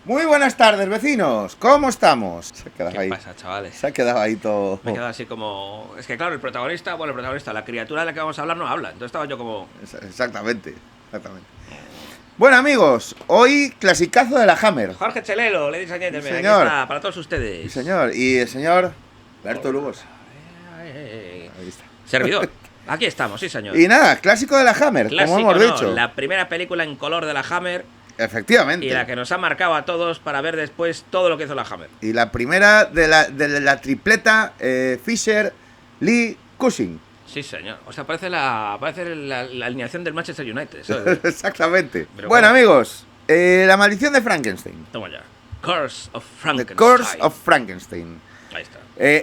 Muy buenas tardes, vecinos. ¿Cómo estamos? Se ha quedado ¿Qué ahí. pasa, chavales? Se ha quedado ahí todo. Me he quedado así como... Es que claro, el protagonista, la criatura de la que vamos a hablar no habla. Entonces estaba yo como... Exactamente. Bueno, amigos, hoy clasicazo de la Hammer. Jorge Chelelo, Ladies and Gentlemen, aquí señor. está, para todos ustedes. Sí, señor. Y el señor Berto Lugos. Ahí está. Servidor. Aquí estamos, sí, señor. Y nada, clásico de la Hammer, Clásico, como hemos no, dicho. la primera película en color de la Hammer Efectivamente. y la que nos ha marcado a todos para ver después todo lo que hizo la Hammer. Y la primera de la tripleta Fisher, Lee, Cushing. Sí, señor. O sea, parece la alineación del Manchester United. ¿Sabes? Exactamente. Pero Bueno, bueno. amigos, la maldición de Frankenstein. Toma ya. Curse of The Frankenstein. Curse of Frankenstein. Ahí está.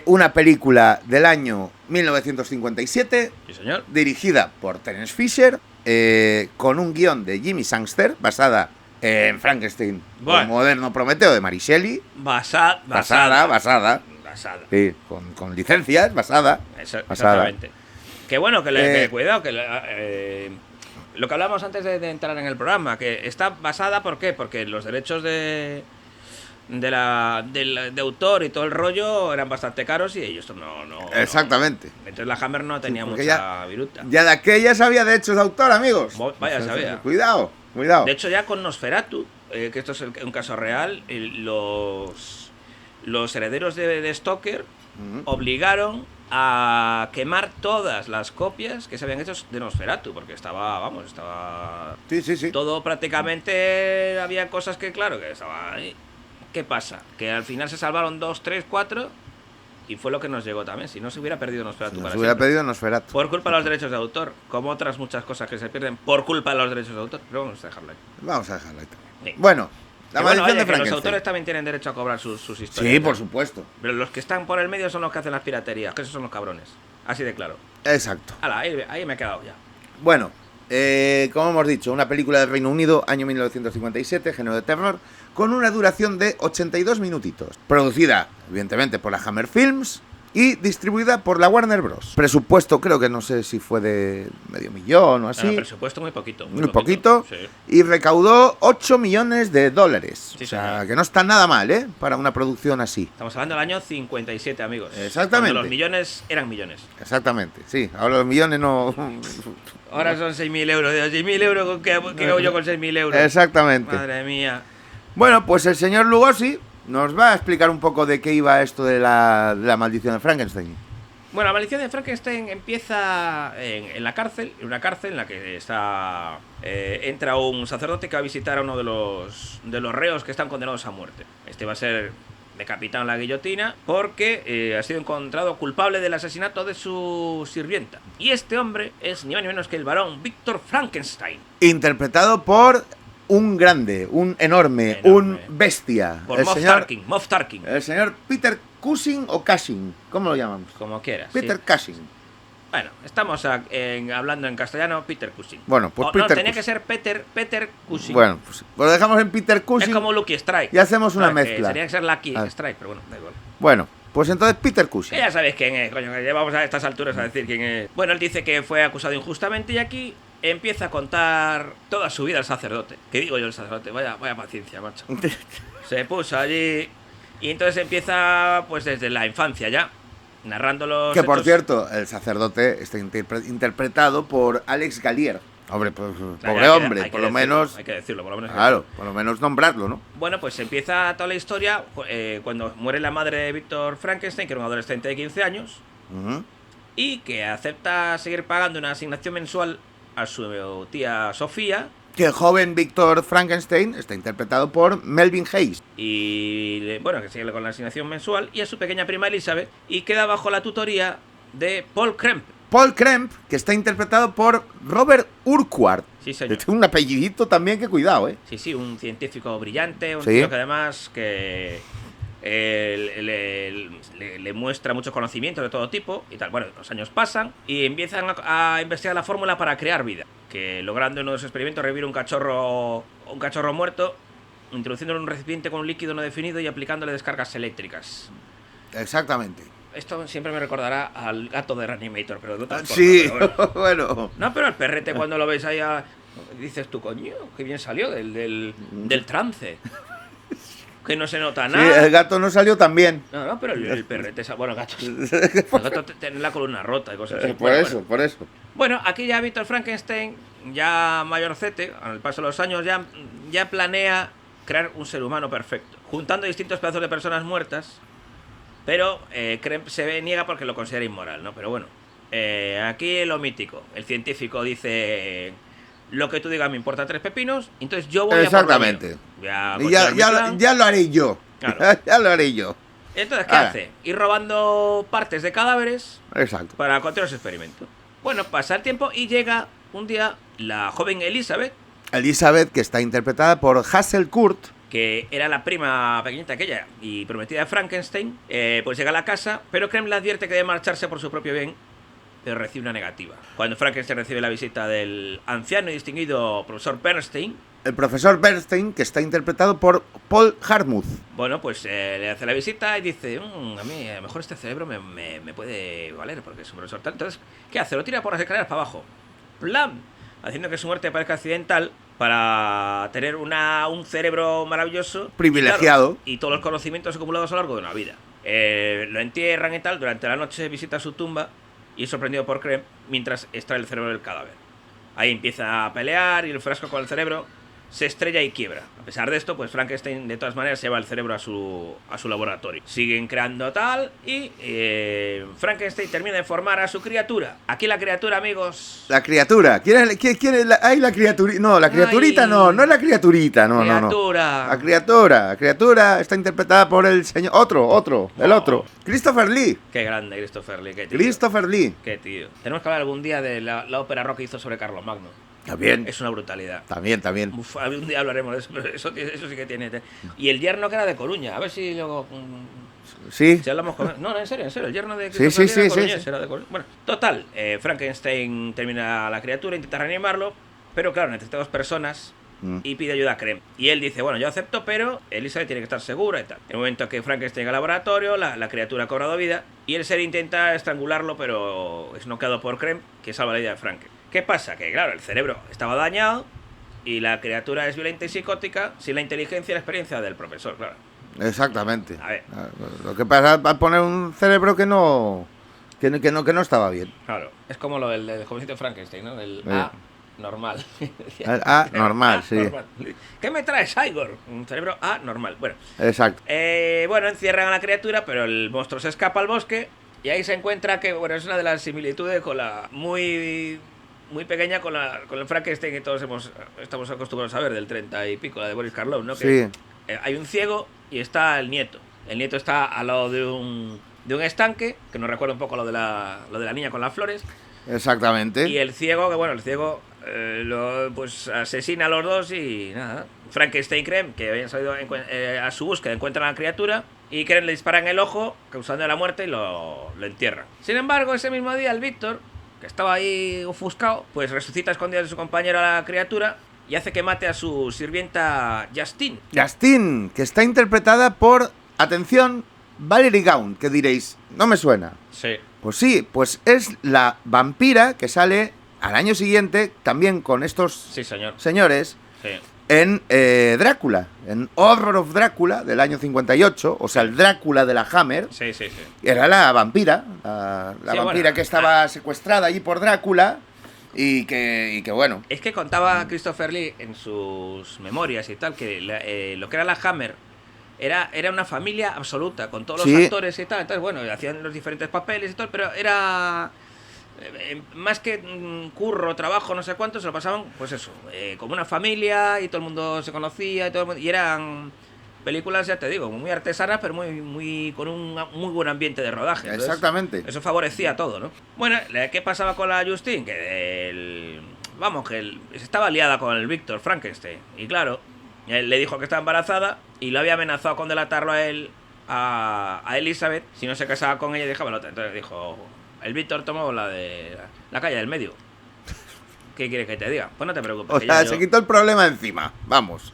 Una película del año 1957, Sí, señor. dirigida por Terence Fisher, con un guión de Jimmy Sangster, basada en Frankenstein, Bueno. el moderno Prometeo de Mary Shelley. Basada. Sí, con licencias, basada. Exactamente. Que bueno, que cuidado, lo que hablábamos antes de entrar en el programa, que está basada, ¿por qué? Porque los derechos de autor y todo el rollo eran bastante caros y ellos no. Exactamente. Entonces la Hammer no tenía porque mucha viruta. Ya de aquella sabía derechos de autor, amigos. Vaya, sabía. Cuidado. De hecho, ya con Nosferatu, que esto es un caso real, los herederos de Stoker obligaron a quemar todas las copias que se habían hecho de Nosferatu, porque estaba Sí. todo prácticamente, había cosas que claro, que estaba ahí. ¿Qué pasa? Que al final se salvaron 2, 3, 4 y fue lo que nos llegó también, si no se hubiera perdido Nosferatu para hubiera siempre. pedido Nosferatu. Por culpa de los derechos de autor, como otras muchas cosas que se pierden por culpa de los derechos de autor, pero vamos a dejarlo ahí. Vamos a dejarlo ahí también. Sí. Bueno, la Que maldición oye, de que Frankenstein. los autores también tienen derecho a cobrar sus historias. Sí, por supuesto. Pero los que están por el medio son los que hacen las piraterías, que esos son los cabrones. Así de claro. Exacto. Hala, ahí me he quedado ya. Bueno, como hemos dicho, una película del Reino Unido, año 1957, género de terror, con una duración de 82 minutitos. Producida, evidentemente, por la Hammer Films y distribuida por la Warner Bros. Presupuesto, creo que no sé si fue de $500,000 o así. Presupuesto muy poquito. Muy poquito. Sí. Y recaudó $8 millones. Sí, O sea, señor. que no está nada mal, ¿eh? Para una producción así. Estamos hablando del año 57, amigos. Exactamente. Cuando los millones eran millones. Exactamente, sí. Ahora los millones no... Ahora son 6.000 euros. Digo, 6.000 euros, ¿qué hago yo con 6.000 euros? Exactamente. Madre mía. Bueno, pues el señor Lugosi nos va a explicar un poco de qué iba esto de la maldición de Frankenstein. Bueno, la maldición de Frankenstein empieza en la cárcel, en una cárcel en la que está entra un sacerdote que va a visitar a uno de los reos que están condenados a muerte. Este va a ser decapitado en la guillotina porque ha sido encontrado culpable del asesinato de su sirvienta. Y este hombre es ni más ni menos que el varón Víctor Frankenstein. Interpretado por un grande, un enorme. Un bestia. Por Moff Tarkin. El señor Peter Cushing o Cushing, ¿cómo lo llamamos? Como quieras. Peter Sí. Cushing. Bueno, estamos hablando en castellano, Peter Cushing. Bueno, pues no, Peter tenía Cushing. que ser Peter Cushing. Bueno, pues lo dejamos en Peter Cushing. Es como Lucky Strike. Y hacemos una ¿Sabes? mezcla. Tenía que ser Lucky Ah. Strike, pero bueno, da igual. Bueno, pues entonces Peter Cushing. Que ya sabéis quién es, coño, que llevamos a estas alturas a decir quién es. Bueno, él dice que fue acusado injustamente y aquí empieza a contar toda su vida al sacerdote. ¿Qué digo yo el sacerdote? Vaya paciencia, macho. Se puso allí y entonces empieza pues desde la infancia ya, narrando los Que por hechos. cierto, el sacerdote está interpretado por Alex Gallier. Hombre, pues, Hay pobre que- hombre, hay que por lo decirlo, menos. Hay que decirlo, por lo menos. Claro, por lo menos nombrarlo, ¿no? Bueno, pues empieza toda la historia cuando muere la madre de Víctor Frankenstein, que era un adolescente de 15 años, Ujú. y que acepta seguir pagando una asignación mensual a su tía Sofía. Que el joven Víctor Frankenstein está interpretado por Melvin Hayes. Y bueno, que sigue con la asignación mensual, y a su pequeña prima Elizabeth, y queda bajo la tutoría de Paul Kremp. Paul Kremp, que está interpretado por Robert Urquhart. Sí, señor. Tiene un apellidito también, que cuidado, ¿eh? Sí, un científico brillante, un Sí. tío que además que le muestra muchos conocimientos de todo tipo y tal. Bueno, los años pasan y empiezan a investigar la fórmula para crear vida, que logrando en uno de los experimentos revivir un cachorro muerto, introduciéndolo en un recipiente con un líquido no definido y aplicándole descargas eléctricas. Exactamente. Esto siempre me recordará al gato de Reanimator, pero de otra forma. Sí, Pero bueno. bueno. No, pero el perrete cuando lo ves ahí, dices tú, coño, qué bien salió del trance. Que no se nota Sí, nada. el gato no salió tan bien. No, pero el perrete... Bueno, el gato tiene la columna rota y cosas así. Por Bueno, eso, bueno. por eso. Bueno, aquí ya Víctor Frankenstein, ya mayorcete, al paso de los años, ya planea crear un ser humano perfecto, juntando distintos pedazos de personas muertas, pero se niega porque lo considera inmoral, ¿no? Pero bueno, aquí lo mítico, el científico dice... Lo que tú digas me importa 3 pepinos, entonces yo voy Exactamente. a Y ya lo haré yo. Claro. Ya lo haré yo. Entonces, ¿qué Ahora. hace? Ir robando partes de cadáveres Exacto. para continuar su experimento. Bueno, pasa el tiempo y llega un día la joven Elizabeth, Elizabeth, que está interpretada por Hazel Kurt. que era la prima pequeñita aquella y prometida de Frankenstein, pues llega a la casa, pero Krem le advierte que debe marcharse por su propio bien, pero recibe una negativa. Cuando Frankenstein recibe la visita del anciano y distinguido profesor Bernstein, El profesor Bernstein, que está interpretado por Paul Harmuth. bueno, pues le hace la visita y dice, a mí a lo mejor este cerebro me puede valer porque es un profesor tal. Entonces, ¿qué hace? Lo tira por las escaleras para abajo. ¡Plam! Haciendo que su muerte parezca accidental para tener un cerebro maravilloso. Privilegiado. Y, claro, y todos los conocimientos acumulados a lo largo de una vida. Lo entierran y tal. Durante la noche visita su tumba y es sorprendido por Krem mientras extrae el cerebro del cadáver. Ahí empieza a pelear y el frasco con el cerebro se estrella y quiebra. A pesar de esto, pues Frankenstein de todas maneras lleva el cerebro a su laboratorio. Siguen creando tal y Frankenstein termina de formar a su criatura. Aquí la criatura, amigos... La criatura. ¿Quién es la, ay, la criaturita. No, la criaturita Ay. no es la criaturita. No, no, no. Criatura. La criatura está interpretada por el señor... el otro. Christopher Lee. Qué grande Christopher Lee, qué tío. Christopher Lee. Qué tío. Tenemos que hablar algún día de la ópera rock que hizo sobre Carlomagno. También. Es una brutalidad. También. Uf, algún día hablaremos de eso, pero eso sí que tiene. Y el yerno que era de Coruña, a ver si luego... Sí. Si hablamos con... No, en serio, el yerno de Sí, Christopher sí, Lee era sí, coruñés, sí. era de Coruña. Bueno, total, Frankenstein termina la criatura, intenta reanimarlo, pero claro, necesita 2 personas y pide ayuda a Krem. Y él dice, bueno, yo acepto, pero Elizabeth tiene que estar segura y tal. En el momento que Frankenstein llega al laboratorio, la criatura ha cobrado vida y el ser intenta estrangularlo, pero es noqueado por Krem, que salva la vida de Frank. ¿Qué pasa? Que claro, el cerebro estaba dañado y la criatura es violenta y psicótica sin la inteligencia y la experiencia del profesor, claro. Exactamente. A ver. Lo que pasa es poner un cerebro que no estaba bien. Claro, es como lo del jovencito Frankenstein, ¿no? El A normal. A normal, sí. Normal. ¿Qué me traes, Igor? Un cerebro A normal. Bueno, Exacto. bueno, encierran a la criatura, pero el monstruo se escapa al bosque y ahí se encuentra que, bueno, es una de las similitudes con la muy pequeña con el Frankenstein que todos estamos acostumbrados a ver, del 30 y pico, la de Boris Karloff, ¿no? Que, Sí. hay un ciego y está el nieto. El nieto está al lado de un estanque, que nos recuerda un poco lo de la niña con las flores. Exactamente. Y el ciego, pues asesina a los dos y nada. Frankenstein y Krem, que habían salido a su búsqueda, encuentran a la criatura y Krem le dispara en el ojo, causando la muerte y lo entierran. Sin embargo, ese mismo día el Víctor, que estaba ahí ofuscado, pues resucita a escondidas de su compañero a la criatura y hace que mate a su sirvienta Justine. Justine, que está interpretada por, atención, Valerie Gaunt, que diréis, no me suena. Sí. Pues sí, pues es la vampira que sale al año siguiente, también con estos Sí, señor. señores, Sí. en Drácula, en Horror of Drácula del año 58, o sea, el Drácula de la Hammer. Sí. Era la vampira, la Sí, vampira bueno, que estaba secuestrada allí por Drácula y que bueno. Es que contaba Christopher Lee en sus memorias y tal que lo que era la Hammer era una familia absoluta, con todos los Sí. actores y tal. Entonces, bueno, hacían los diferentes papeles y tal, pero era... más que curro, trabajo, no sé cuánto, se lo pasaban, pues eso, como una familia y todo el mundo se conocía y eran películas, ya te digo, muy artesanas, pero muy con un muy buen ambiente de rodaje. Entonces, Exactamente. eso favorecía todo, ¿no? Bueno, ¿qué pasaba con la Justine? Que estaba liada con el Víctor Frankenstein. Y claro, él le dijo que estaba embarazada y lo había amenazado con delatarlo a él, a Elizabeth, si no se casaba con ella y dejaba la otra. Entonces dijo, el Víctor tomó la de la calle del medio. ¿Qué quieres que te diga? Pues no te preocupes. O que sea, ya se yo- quitó el problema encima. Vamos.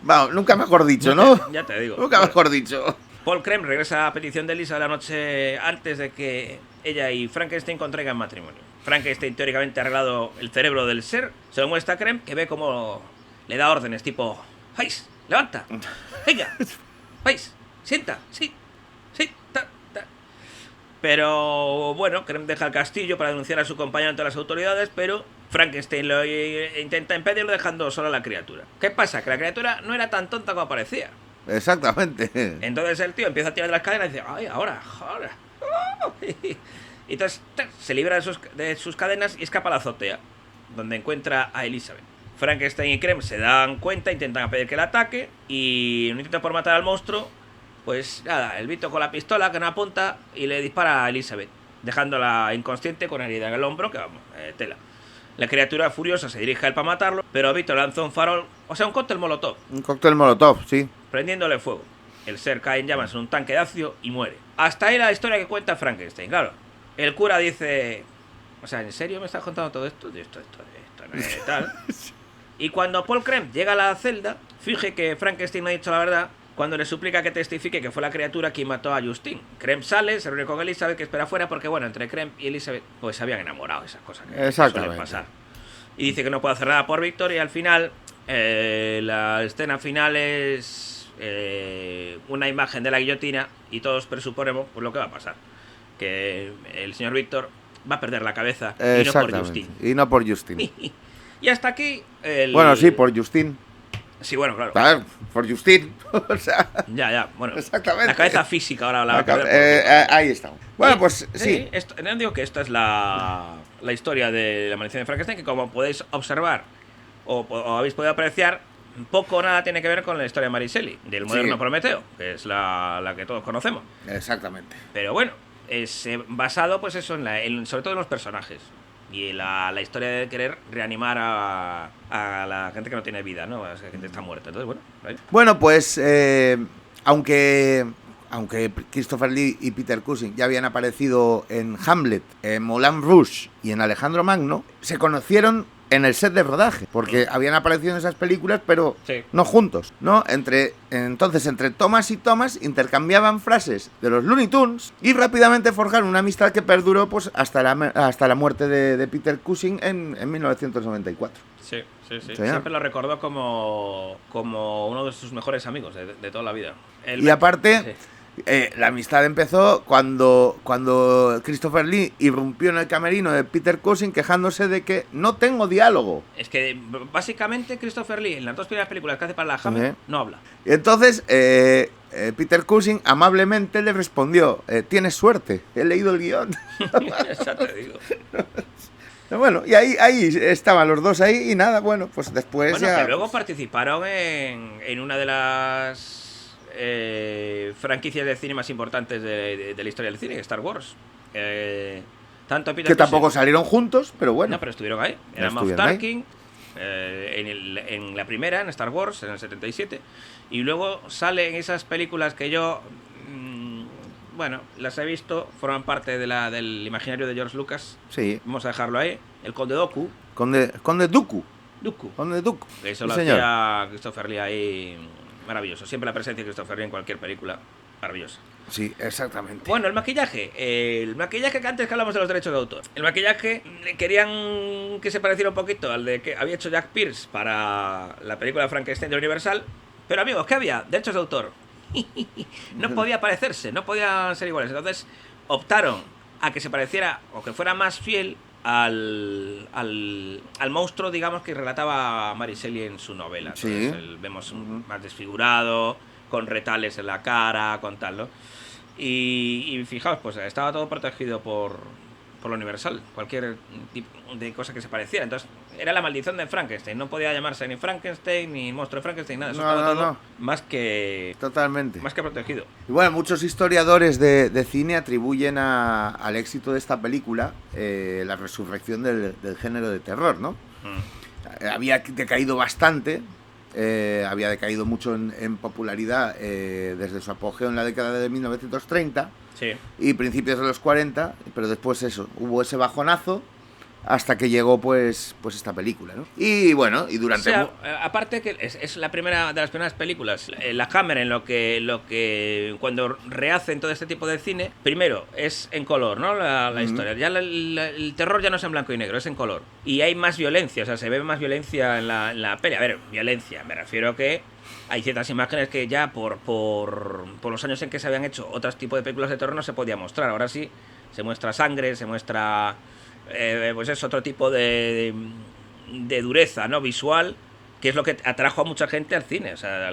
Vamos, nunca mejor dicho, ¿no? Ya te digo. Nunca mejor dicho. Paul Krem regresa a petición de Lisa la noche antes de que ella y Frankenstein contraigan matrimonio. Frankenstein teóricamente ha arreglado el cerebro del ser, se lo muestra a Krem, que ve como le da órdenes tipo: ¡Vais! ¡Levanta! ¡Venga! ¡Vais! ¡Sienta! ¡Sí! ¡Sí! ¡Ta! ¡Ta! Pero bueno, Krem deja el castillo para denunciar a su compañero ante las autoridades, pero Frankenstein lo intenta impedirlo dejando sola a la criatura. ¿Qué pasa? Que la criatura no era tan tonta como parecía. Exactamente. Entonces el tío empieza a tirar de las cadenas y dice: ¡ay, ahora! Y entonces se libra de sus cadenas y escapa a la azotea, donde encuentra a Elizabeth. Frankenstein y Krem se dan cuenta, intentan pedir que la ataque, y en un intento por matar al monstruo, pues nada, el Vito con la pistola que no apunta y le dispara a Elizabeth, dejándola inconsciente con herida en el hombro, que vamos, tela. La criatura furiosa se dirige a él para matarlo, pero Vito lanza un farol, o sea, un cóctel molotov. Un cóctel molotov, sí. Prendiéndole fuego. El ser cae en llamas en un tanque de ácido y muere. Hasta ahí la historia que cuenta Frankenstein, claro. El cura dice: o sea, ¿en serio me estás contando todo esto? Esto no es tal. Y cuando Paul Krem llega a la celda, finge que Frankenstein no ha dicho la verdad cuando le suplica que testifique que fue la criatura quien mató a Justin. Krem sale, se reúne con Elizabeth, que espera afuera, porque bueno, entre Krem y Elizabeth pues se habían enamorado, esas cosas que suelen pasar. Y dice que no puede hacer nada por Víctor, y al final la escena final es una imagen de la guillotina, y todos presuponemos pues lo que va a pasar, que el señor Víctor va a perder la cabeza, y no por Justin. Y no por Justin. Y hasta aquí Bueno, sí, por Justin. Sí, bueno, claro. Claro, por Justin. O sea, ya, bueno. Exactamente. La cabeza física ahora la va a perder. Ahí estamos. Bueno, pues sí. No digo que esta es la historia de la maldición de Frankenstein, que como podéis observar o habéis podido apreciar, poco o nada tiene que ver con la historia de Mary Shelley, del moderno Prometeo, que es la que todos conocemos. Exactamente. Pero bueno, es basado pues eso sobre todo en los personajes. Y la historia de querer reanimar a la gente que no tiene vida, ¿no? A la gente que está muerta. Entonces, bueno. Ahí. Bueno, pues aunque Christopher Lee y Peter Cushing ya habían aparecido en Hamlet, en Moulin Rouge y en Alejandro Magno, se conocieron en el set de rodaje, porque habían aparecido en esas películas, pero no juntos, ¿no? Entonces, entre Thomas y Thomas intercambiaban frases de los Looney Tunes y rápidamente forjaron una amistad que perduró pues hasta la muerte de Peter Cushing en 1994. Sí. Siempre lo recordó como uno de sus mejores amigos de toda la vida. Y aparte... la amistad empezó cuando Christopher Lee irrumpió en el camerino de Peter Cushing quejándose de que no tengo diálogo. Es que básicamente Christopher Lee en las dos primeras películas que hace para la Hammer no habla. Y entonces Peter Cushing amablemente le respondió: tienes suerte, he leído el guión. Ya te digo. Bueno, y ahí estaban los dos ahí y nada, bueno, pues después bueno, que luego participaron en una de las franquicias de cine más importantes de la historia del cine, Star Wars. Tanto Peter que tampoco salieron juntos, pero bueno. No, pero estuvieron ahí. Era Moff Tarkin en la primera, en Star Wars, en el 77. Y luego sale en esas películas que yo bueno, las he visto, forman parte del imaginario de George Lucas. Sí. Vamos a dejarlo ahí. El Conde Dooku. Conde Dooku. Conde Dooku. Eso lo hacía Christopher Lee ahí. Maravilloso. Siempre la presencia de Christopher Lee en cualquier película. Maravillosa. Sí, exactamente. Bueno, el maquillaje. El maquillaje que antes que hablamos de los derechos de autor. El maquillaje querían que se pareciera un poquito al de que había hecho Jack Pierce para la película Frankenstein de Universal. Pero amigos, ¿qué había? Derechos de autor. No podía parecerse, no podían ser iguales. Entonces optaron a que se pareciera o que fuera más fiel al monstruo, digamos, que relataba Mary Shelley en su novela. Sí. Entonces, vemos más desfigurado, con retales en la cara, con tal, ¿no? Y fijaos, pues estaba todo protegido por lo Universal, cualquier tipo de cosa que se pareciera. Entonces era la maldición de Frankenstein, no podía llamarse ni Frankenstein ni monstruo de Frankenstein, nada. Eso estaba todo más que totalmente, más que protegido. Y bueno, muchos historiadores de cine atribuyen al éxito de esta película la resurrección del género de terror, ¿no? Había decaído bastante. Había decaído mucho en popularidad desde su apogeo en la década de 1930 sí. Y principios de los 40, pero después hubo ese bajonazo hasta que llegó pues esta película, ¿no? Y bueno, y durante... O sea, aparte que es la primera de las primeras películas, la Hammer, en lo que cuando rehacen todo este tipo de cine, primero es en color, ¿no? La historia. Ya el terror ya no es en blanco y negro, es en color. Y hay más violencia, o sea, se ve más violencia en la peli. A ver, violencia, me refiero a que hay ciertas imágenes que ya por los años en que se habían hecho otros tipos de películas de terror no se podía mostrar. Ahora sí, se muestra sangre, se muestra... pues es otro tipo de dureza, ¿no? Visual, que es lo que atrajo a mucha gente al cine. O sea,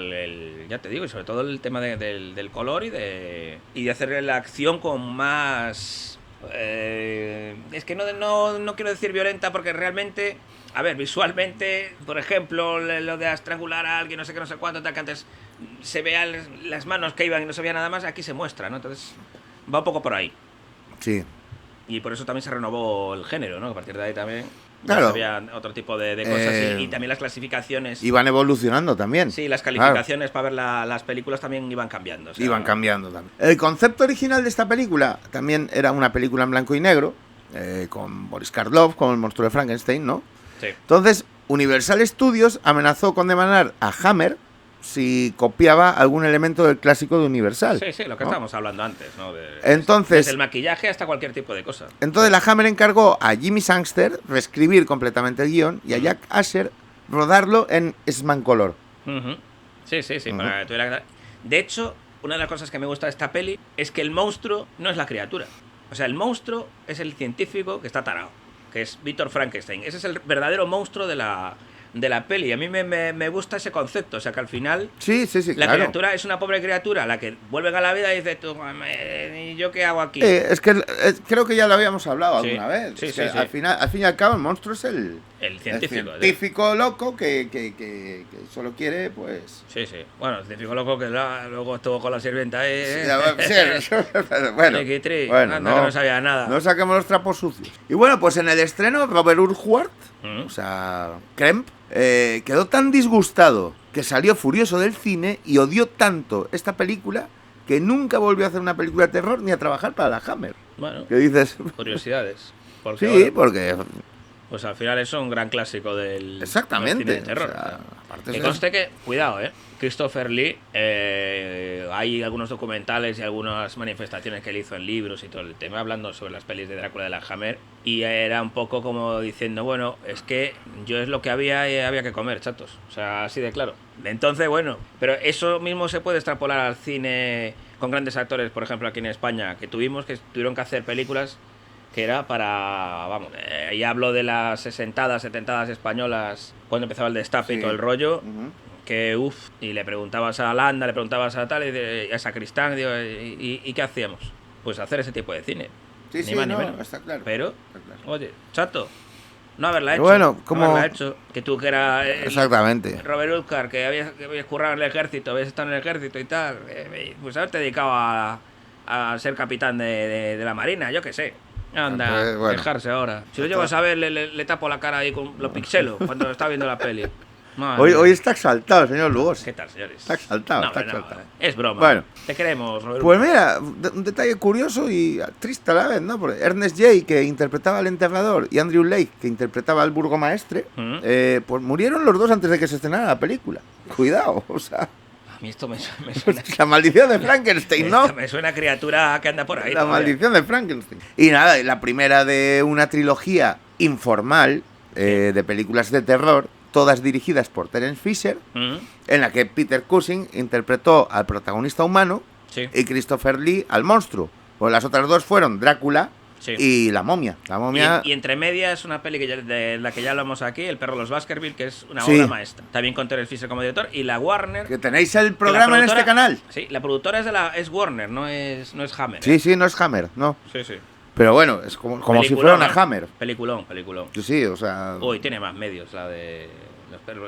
ya te digo, y sobre todo el tema del color y de hacer la acción con más... es que no quiero decir violenta, porque realmente, a ver, visualmente, por ejemplo, lo de estrangular a alguien, no sé qué, no sé cuánto, tal, que antes se veían las manos que iban y no se veía nada más, aquí se muestra, ¿no? Entonces va un poco por ahí. Sí. Y por eso también se renovó el género, ¿no? A partir de ahí también Claro. había otro tipo de cosas y también las clasificaciones. Iban evolucionando también. Sí, las calificaciones para ver las películas también iban cambiando. O sea, iban cambiando también. El concepto original de esta película también era una película en blanco y negro, con Boris Karloff, con el monstruo de Frankenstein, ¿no? Sí. Entonces, Universal Studios amenazó con demandar a Hammer si copiaba algún elemento del clásico de Universal. Sí, lo que estábamos hablando antes, ¿no? Entonces, desde el maquillaje hasta cualquier tipo de cosa. Entonces la Hammer encargó a Jimmy Sangster reescribir completamente el guión y a Jack Asher rodarlo en Smancolor. Sí, para que tuviera... De hecho, una de las cosas que me gusta de esta peli es que el monstruo no es la criatura. O sea, el monstruo es el científico que está tarado, que es Víctor Frankenstein. Ese es el verdadero monstruo de la peli. A mí me gusta ese concepto. O sea, que al final sí, la claro. criatura es una pobre criatura a la que vuelven a la vida y dice tú, ¿y yo qué hago aquí? Es que creo que ya lo habíamos hablado alguna vez. Sí. Al fin y al cabo el monstruo es el científico loco que solo quiere, pues... Sí. Bueno, el científico loco que luego estuvo con la sirvienta ahí. Bueno, no sabía nada. No saquemos los trapos sucios. Y bueno, pues en el estreno Robert Urquhart, o sea, Kremp, quedó tan disgustado que salió furioso del cine y odió tanto esta película que nunca volvió a hacer una película de terror ni a trabajar para la Hammer. Bueno, ¿qué dices? Curiosidades. Sí, bueno, porque... Pues al final es un gran clásico del Exactamente, cine de terror. O sea, aparte que conste que, cuidado, Christopher Lee, hay algunos documentales y algunas manifestaciones que él hizo en libros y todo el tema, hablando sobre las pelis de Drácula de la Hammer, y era un poco como diciendo, bueno, es que yo es lo que había y había que comer, chatos. O sea, así de claro. Entonces, bueno, pero eso mismo se puede extrapolar al cine con grandes actores, por ejemplo, aquí en España, que tuvieron que hacer películas que era para, vamos, y hablo de las 60s, 70s españolas, cuando empezaba el destape y todo el rollo, que y le preguntabas a Landa, le preguntabas a tal, y a Sacristán, digo, ¿y qué hacíamos? Pues hacer ese tipo de cine. Ni más ni menos. Está claro. Pero, está claro. Oye, chato, no haberla hecho. Bueno, como... No haberla hecho. Que tú que eras... Exactamente. Robert Urquhart, que habías currado en el ejército, habías estado en el ejército y tal, pues haberte dedicado a ser capitán de la Marina, yo qué sé. Anda, pues, bueno. dejarse ahora. Si lo llevas a ver, le tapo la cara ahí con los pixelos cuando está viendo la peli. Hoy está exaltado, señor Lugos. ¿Qué tal, señores? Está exaltado, No, es broma. Bueno. Te queremos, Robert. Pues mira, un detalle curioso y triste a la vez, ¿no? Porque Ernest J, que interpretaba al enterrador, y Andrew Lake, que interpretaba al burgomaestre, pues murieron los dos antes de que se estrenara la película. Cuidado, o sea... A mí esto me suena... La maldición de Frankenstein, ¿no? Me suena a criatura que anda por ahí. La maldición de Frankenstein. Y nada, la primera de una trilogía informal de películas de terror, todas dirigidas por Terence Fisher, en la que Peter Cushing interpretó al protagonista humano y Christopher Lee al monstruo. Pues las otras dos fueron Drácula y La momia. Y entre medias una peli de la que ya hablamos aquí, El perro de los Baskerville, que es una obra maestra. También con Terence Fisher como director. Y la Warner... Que tenéis el programa en este canal. Sí, la productora es Warner, no es Hammer. Sí, no es Hammer, no. Sí. Pero bueno, es como si fuera una Hammer. Peliculón. Sí, o sea... Uy, tiene más medios la de...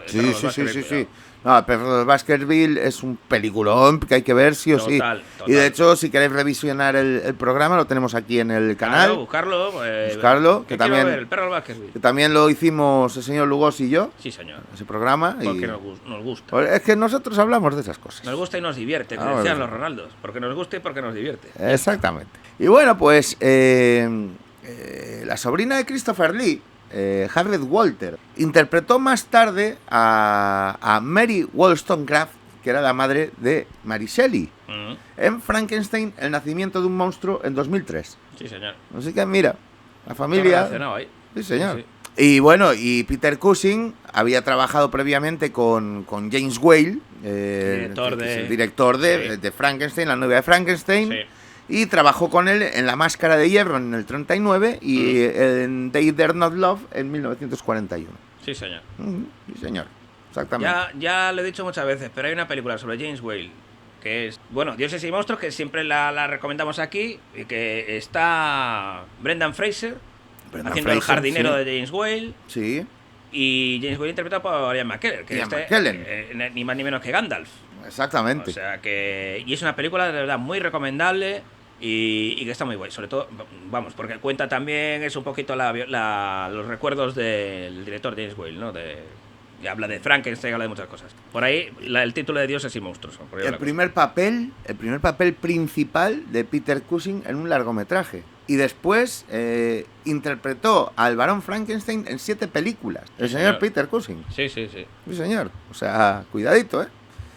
Sí. No, el perro de Baskerville es un peliculón que hay que ver sí o sí. Total. Y de hecho, si queréis revisionar el programa, lo tenemos aquí en el canal. Buscarlo. Que también, ver, el perro de Baskerville. Que también lo hicimos el señor Lugos y yo. Sí, señor. Ese programa. Porque nos gusta. Pues es que nosotros hablamos de esas cosas. Nos gusta y nos divierte, como decían los Ronaldos. Porque nos gusta y porque nos divierte. Exactamente. Y bueno, pues la sobrina de Christopher Lee, Harriet Walter. Interpretó más tarde a Mary Wollstonecraft, que era la madre de Mary Shelley, en Frankenstein, el nacimiento de un monstruo, en 2003. Sí, señor. Así que mira, la familia... Ahí. Sí, señor. Sí. Y bueno, y Peter Cushing había trabajado previamente con James Whale, el director de Frankenstein, la novia de Frankenstein, Sí. y trabajó con él en La Máscara de Hierro en el 39 y en They Dare Not Love en 1941. Sí, señor. Sí, señor. Exactamente. Ya lo he dicho muchas veces, pero hay una película sobre James Whale que es, bueno, Dioses y Monstruos, que siempre la recomendamos aquí, y que está Brendan Fraser haciendo el jardinero de James Whale. Sí. Y James Whale interpretado por Ian McKellen, que Ian McKellen. Ni más ni menos que Gandalf. Exactamente. O sea que... Y es una película de verdad muy recomendable y que está muy guay. Sobre todo, vamos, porque cuenta también, es un poquito los recuerdos del director James Whale, ¿no? Y habla de Frankenstein, habla de muchas cosas. Por ahí, el título de Dioses y Monstruos. El primer papel principal de Peter Cushing en un largometraje. Y después interpretó al Barón Frankenstein en 7 películas. El señor Peter Cushing. Sí. Sí, señor. O sea, cuidadito, ¿eh?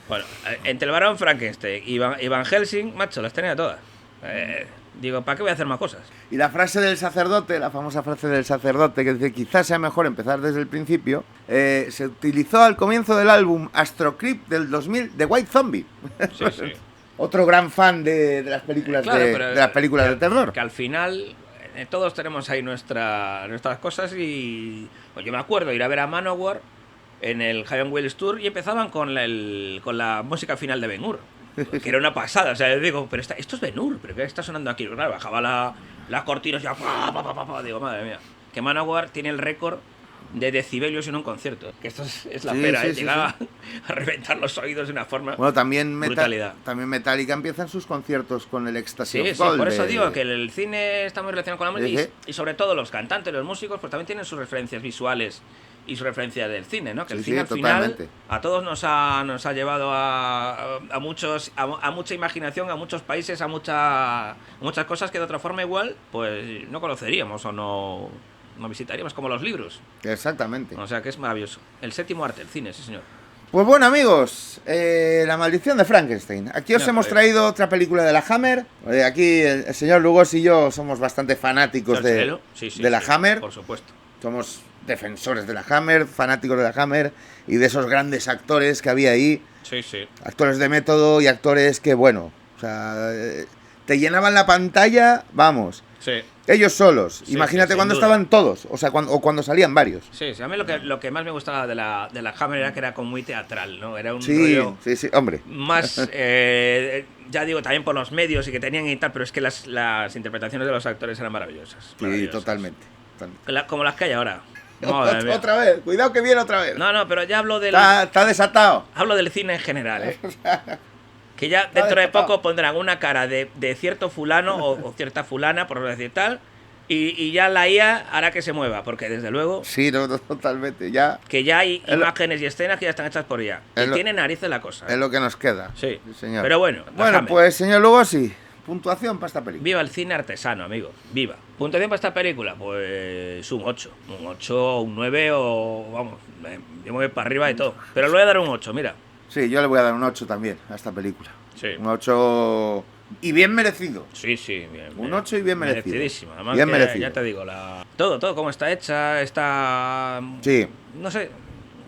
Bueno, entre el Barón Frankenstein y Van Helsing, macho, las tenía todas. Digo, ¿para qué voy a hacer más cosas? Y la frase del sacerdote, la famosa frase del sacerdote, que dice, quizás sea mejor empezar desde el principio, se utilizó al comienzo del álbum Astro Creep del 2000 de White Zombie. Sí. Otro gran fan de las películas, claro, de las películas de terror. Que al final todos tenemos ahí nuestras cosas y... Pues yo me acuerdo ir a ver a Manowar en el Haven Wales Tour y empezaban con la música final de Ben-Hur, que era una pasada. O sea, yo digo, pero esto es Ben-Hur, ¿pero qué está sonando aquí? Claro, bajaba las cortinas y ya... Digo, madre mía, que Manowar tiene el récord de decibelios en un concierto. Que esto es la pera, llegaba a reventar los oídos de una forma... Bueno, también brutalidad. También Metallica empieza en sus conciertos con el Ecstasy of Sí, Gold. por eso digo que el cine está muy relacionado con la música Sí. y sobre todo los cantantes, los músicos, pues también tienen sus referencias visuales y sus referencias del cine, ¿no? Que el cine al totalmente. final a todos nos ha llevado a mucha imaginación, a muchos países, a muchas cosas que de otra forma igual pues no conoceríamos o no visitaríamos, como los libros. Exactamente. O sea que es maravilloso. El séptimo arte, el cine, sí señor. Pues bueno, amigos, La maldición de Frankenstein. Aquí os hemos traído otra película de la Hammer. Aquí el señor Lugos y yo somos bastante fanáticos de la Hammer. Por supuesto. Somos defensores de la Hammer, fanáticos de la Hammer y de esos grandes actores que había ahí. Sí. Actores de método y actores que, bueno, o sea, te llenaban la pantalla, vamos. Sí. Ellos solos. Sí, Imagínate sin cuando duda. estaban todos, o sea, cuando salían varios. Sí, a mí lo que más me gustaba de la Hammer era que era como muy teatral, ¿no? Era un Sí, rollo hombre. más, ya digo, también por los medios y que tenían y tal, pero es que las interpretaciones de los actores eran maravillosas. Sí, totalmente. Como las que hay ahora. Madre mía. Otra vez, cuidado que viene otra vez. No, pero ya hablo Está desatado. hablo del cine en general, ¿eh? Que ya dentro de poco pondrán una cara de cierto fulano o cierta fulana, por decir tal, y ya la IA hará que se mueva, porque desde luego... Sí, no, totalmente, ya... Que ya hay imágenes y escenas que ya están hechas por IA. Y tiene narices la cosa. Es lo que nos queda. Sí, señor. Pero bueno, Bueno, pues, señor Lugosi, puntuación para esta película. Viva el cine artesano, amigo. Viva. Puntuación para esta película, pues un 8. Un 8, un 9 o... Vamos, yo me voy para arriba y todo. Pero le voy a dar un 8, mira. Sí, yo le voy a dar un 8 también a esta película. Sí. Un 8 y bien merecido. Sí, bien. Un 8 y bien merecido. Merecidísimo. Además, bien merecido. Ya te digo, todo como está hecha, está... Sí. No sé,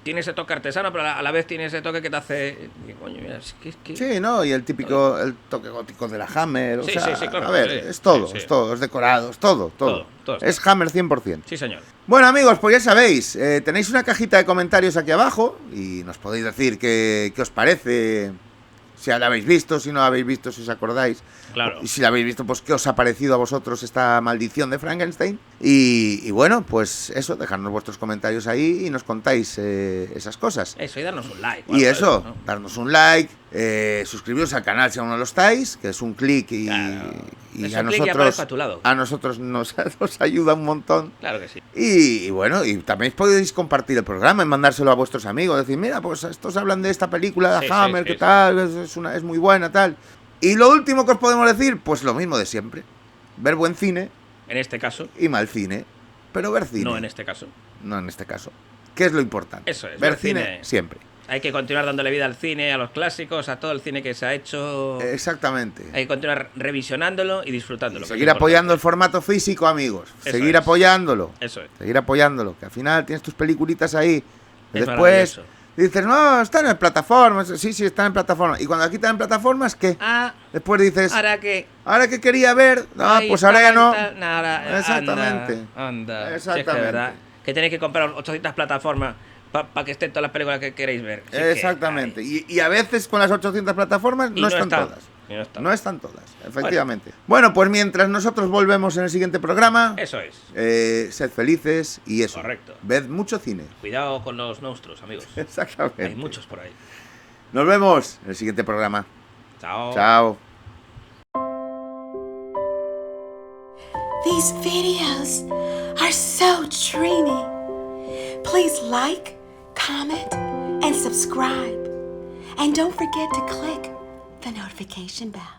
tiene ese toque artesano, pero a la vez tiene ese toque que te hace... Coño, mira, es que... Sí, ¿no? Y el típico, el toque gótico de la Hammer. Sí, o sea, sí, claro. A ver, Sí, es todo, sí. es todo, es decorado, es todo. Todo Es Hammer 100%. Sí, señor. Bueno, amigos, pues ya sabéis, tenéis una cajita de comentarios aquí abajo y nos podéis decir qué os parece, si la habéis visto, si no la habéis visto, si os acordáis. Claro. Y si la habéis visto, pues qué os ha parecido a vosotros esta maldición de Frankenstein. Y bueno, pues eso, dejadnos vuestros comentarios ahí y nos contáis esas cosas. Eso, y darnos un like. Y eso, ¿no? darnos un like, suscribiros al canal si aún no lo estáis, que es un clic y, Claro. y Es a un clic y nosotros, aparezco a tu lado. a nosotros nos ayuda un montón. Claro que sí. Y bueno, y también podéis compartir el programa y mandárselo a vuestros amigos, decir, mira, pues estos hablan de esta película de Sí, Hammer, sí, que sí. tal, es muy buena, tal. Y lo último que os podemos decir, pues lo mismo de siempre. Ver buen cine En este caso. y mal cine. pero ver cine. No en este caso. No en este caso. ¿Qué es lo importante? Eso es, ver ver cine cine. siempre. Hay que continuar dándole vida al cine, a los clásicos, a todo el cine que se ha hecho. Exactamente. Hay que continuar revisionándolo y disfrutándolo. que es Seguir apoyando el importante. formato físico, amigos. Eso Seguir es. apoyándolo. Eso es. Seguir apoyándolo. Que al final tienes tus peliculitas ahí. Es Después maravilloso. dices, no, están en plataformas. Sí, están en plataformas. Y cuando aquí están en plataformas, ¿qué? Ah, Después dices, ahora que. ahora que quería ver, no, ahí pues ahora ya no. está, ahora, Exactamente. Anda. Exactamente. Si es que, ¿verdad? Que tenéis que comprar 800 plataformas para que estén todas las películas que queréis ver. Si es que, Exactamente. ay. Y a veces con las 800 plataformas Y no están todas. Y no están. No están todas, efectivamente. Bueno, pues mientras nosotros volvemos en el siguiente programa, Eso es. sed felices y eso. Correcto. Ved mucho cine. Cuidado con los monstruos, amigos. Exactamente. Hay muchos por ahí. Nos vemos en el siguiente programa. Chao. Chao. These videos are so dreamy. Please like, comment, and subscribe. And don't forget to click the notification bell.